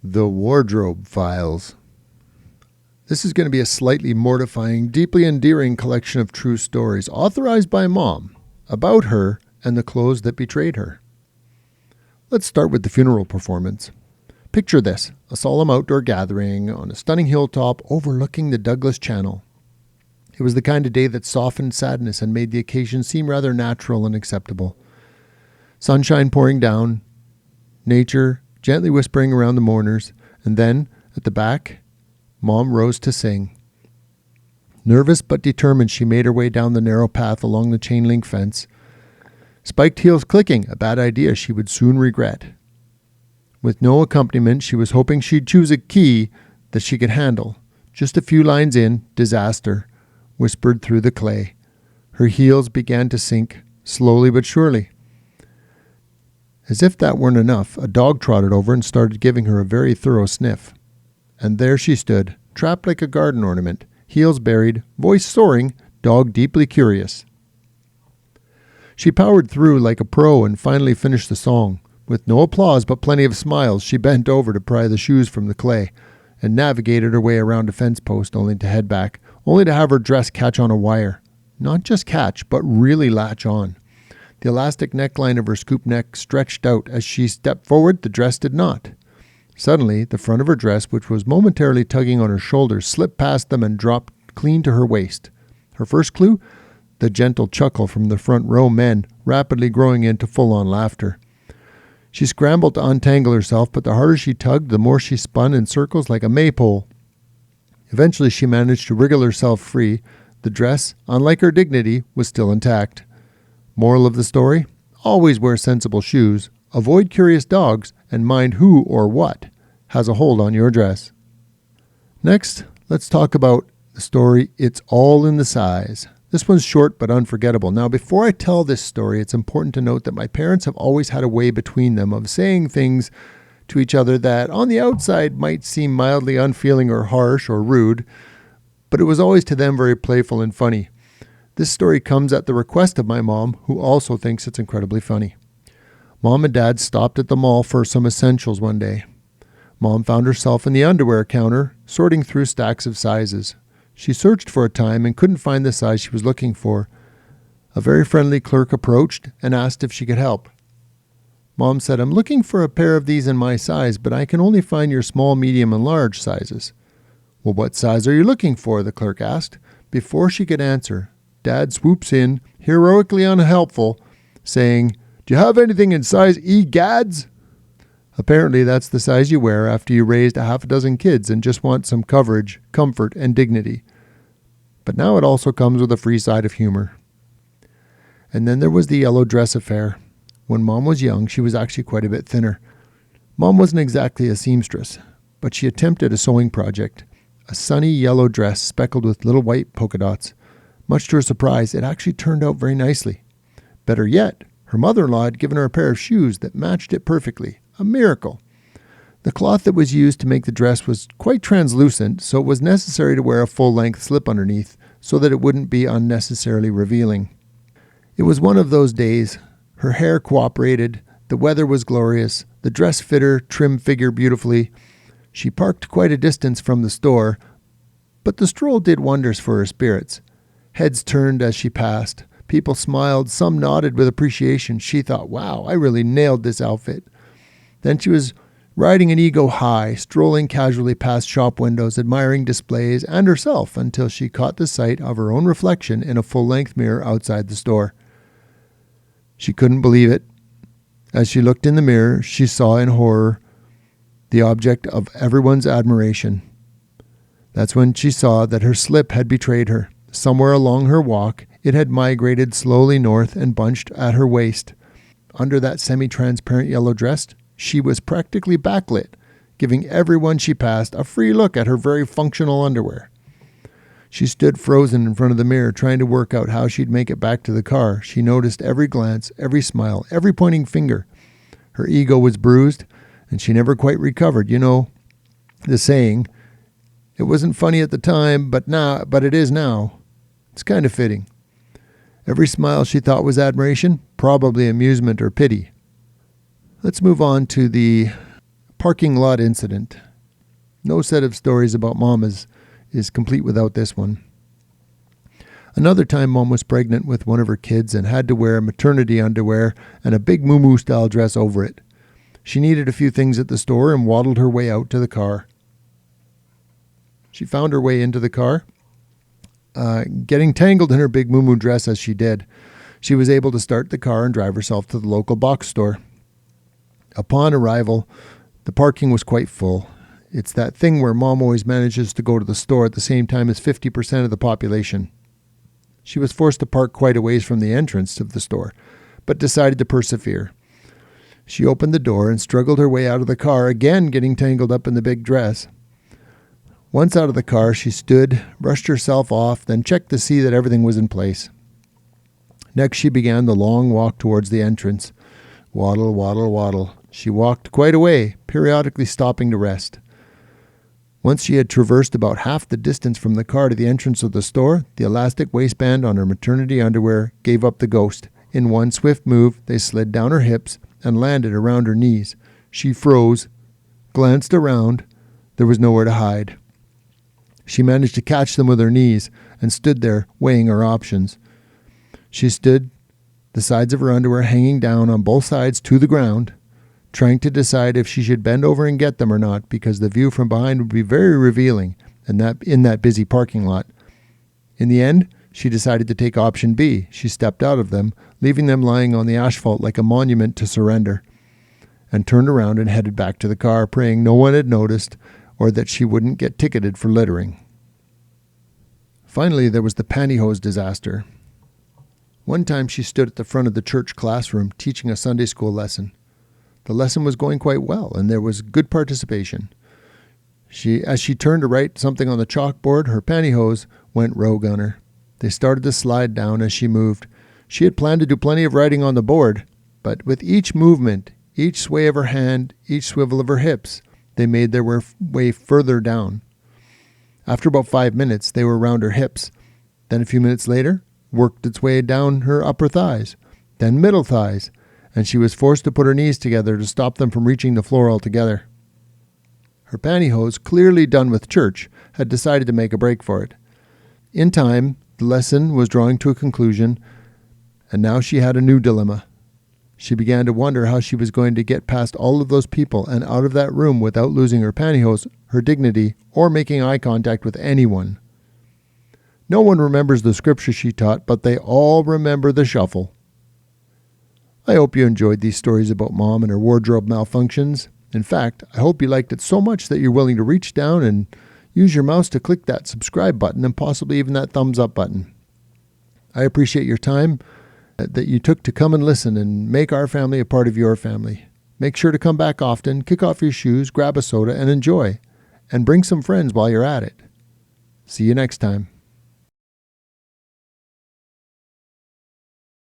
The Wardrobe Files. This is going to be a slightly mortifying, deeply endearing collection of true stories authorized by Mom about her and the clothes that betrayed her. Let's start with the funeral performance. Picture this, a solemn outdoor gathering on a stunning hilltop overlooking the Douglas Channel. It was the kind of day that softened sadness and made the occasion seem rather natural and acceptable. Sunshine pouring down, nature gently whispering around the mourners, and then, at the back, Mom rose to sing. Nervous but determined, she made her way down the narrow path along the chain-link fence. Spiked heels clicking, a bad idea she would soon regret. With no accompaniment, she was hoping she'd choose a key that she could handle. Just a few lines in, disaster whispered through the clay. Her heels began to sink, slowly but surely. As if that weren't enough, a dog trotted over and started giving her a very thorough sniff. And there she stood, trapped like a garden ornament, heels buried, voice soaring, dog deeply curious. She powered through like a pro and finally finished the song. With no applause but plenty of smiles, she bent over to pry the shoes from the clay and navigated her way around a fence post only to head back, only to have her dress catch on a wire. Not just catch, but really latch on. The elastic neckline of her scoop neck stretched out. As she stepped forward, the dress did not. Suddenly, the front of her dress, which was momentarily tugging on her shoulders, slipped past them and dropped clean to her waist. Her first clue? The gentle chuckle from the front row men, rapidly growing into full-on laughter. She scrambled to untangle herself, but the harder she tugged, the more she spun in circles like a maypole. Eventually, she managed to wriggle herself free. The dress, unlike her dignity, was still intact. Moral of the story? Always wear sensible shoes, avoid curious dogs, and mind who or what has a hold on your dress. Next, let's talk about the story It's All in the Size. This one's short but unforgettable. Now, before I tell this story, it's important to note that my parents have always had a way between them of saying things to each other that on the outside might seem mildly unfeeling or harsh or rude, but it was always to them very playful and funny. This story comes at the request of my mom, who also thinks it's incredibly funny. Mom and Dad stopped at the mall for some essentials one day. Mom found herself in the underwear counter, sorting through stacks of sizes. She searched for a time and couldn't find the size she was looking for. A very friendly clerk approached and asked if she could help. Mom said, "I'm looking for a pair of these in my size, but I can only find your small, medium, and large sizes." "Well, what size are you looking for?" the clerk asked. Before she could answer, Dad swoops in, heroically unhelpful, saying, "Do you have anything in size E, Gads?" Apparently, that's the size you wear after you raised a half a dozen kids and just want some coverage, comfort, and dignity. But now it also comes with a free side of humor. And then there was the yellow dress affair. When Mom was young, she was actually quite a bit thinner. Mom wasn't exactly a seamstress, but she attempted a sewing project, a sunny yellow dress speckled with little white polka dots. Much to her surprise, it actually turned out very nicely. Better yet, her mother-in-law had given her a pair of shoes that matched it perfectly. A miracle. The cloth that was used to make the dress was quite translucent, so it was necessary to wear a full-length slip underneath so that it wouldn't be unnecessarily revealing. It was one of those days. Her hair cooperated, the weather was glorious, the dress fit her trim figure beautifully. She parked quite a distance from the store, but the stroll did wonders for her spirits. Heads turned as she passed. People smiled, some nodded with appreciation. She thought, "Wow, I really nailed this outfit." Then she was riding an ego high, strolling casually past shop windows, admiring displays and herself until she caught the sight of her own reflection in a full-length mirror outside the store. She couldn't believe it. As she looked in the mirror, she saw in horror the object of everyone's admiration. That's when she saw that her slip had betrayed her. Somewhere along her walk, it had migrated slowly north and bunched at her waist. Under that semi-transparent yellow dress, she was practically backlit, giving everyone she passed a free look at her very functional underwear. She stood frozen in front of the mirror, trying to work out how she'd make it back to the car. She noticed every glance, every smile, every pointing finger. Her ego was bruised, and she never quite recovered. You know, the saying, "It wasn't funny at the time, but it is now." It's kind of fitting. Every smile she thought was admiration, probably amusement or pity. Let's move on to the Parking lot incident. No set of stories about Mom is complete without this one. Another time, Mom was pregnant with one of her kids and had to wear maternity underwear and a big moo-moo style dress over it. She needed a few things at the store and waddled her way out to the car. She found her way into the car, getting tangled in her big moo-moo dress as she did. She was able to start the car and drive herself to the local box store. Upon arrival, the parking was quite full. It's that thing where Mom always manages to go to the store at the same time as 50% of the population. She was forced to park quite a ways from the entrance of the store, but decided to persevere. She opened the door and struggled her way out of the car, again getting tangled up in the big dress. Once out of the car, she stood, brushed herself off, then checked to see that everything was in place. Next, she began the long walk towards the entrance. Waddle, waddle, waddle. She walked quite a way, periodically stopping to rest. Once she had traversed about half the distance from the car to the entrance of the store, the elastic waistband on her maternity underwear gave up the ghost. In one swift move, they slid down her hips and landed around her knees. She froze, glanced around. There was nowhere to hide. She managed to catch them with her knees and stood there, weighing her options. She stood, the sides of her underwear hanging down on both sides to the ground, trying to decide if she should bend over and get them or not, because the view from behind would be very revealing in that busy parking lot. In the end, she decided to take option B. She stepped out of them, leaving them lying on the asphalt like a monument to surrender, and turned around and headed back to the car, praying no one had noticed or that she wouldn't get ticketed for littering. Finally, there was the pantyhose disaster. One time she stood at the front of the church classroom teaching a Sunday school lesson. The lesson was going quite well, and there was good participation. As she turned to write something on the chalkboard, her pantyhose went rogue on her. They started to slide down as she moved. She had planned to do plenty of writing on the board, but with each movement, each sway of her hand, each swivel of her hips, they made their way further down. After about 5 minutes, they were around her hips. Then a few minutes later, worked its way down her upper thighs, then middle thighs, and she was forced to put her knees together to stop them from reaching the floor altogether. Her pantyhose, clearly done with church, had decided to make a break for it. In time, the lesson was drawing to a conclusion, and now she had a new dilemma. She began to wonder how she was going to get past all of those people and out of that room without losing her pantyhose, her dignity, or making eye contact with anyone. No one remembers the scripture she taught, but they all remember the shuffle. I hope you enjoyed these stories about Mom and her wardrobe malfunctions. In fact, I hope you liked it so much that you're willing to reach down and use your mouse to click that subscribe button and possibly even that thumbs up button. I appreciate your time that you took to come and listen and make our family a part of your family. Make sure to come back often, kick off your shoes, grab a soda, and enjoy. And bring some friends while you're at it. See you next time.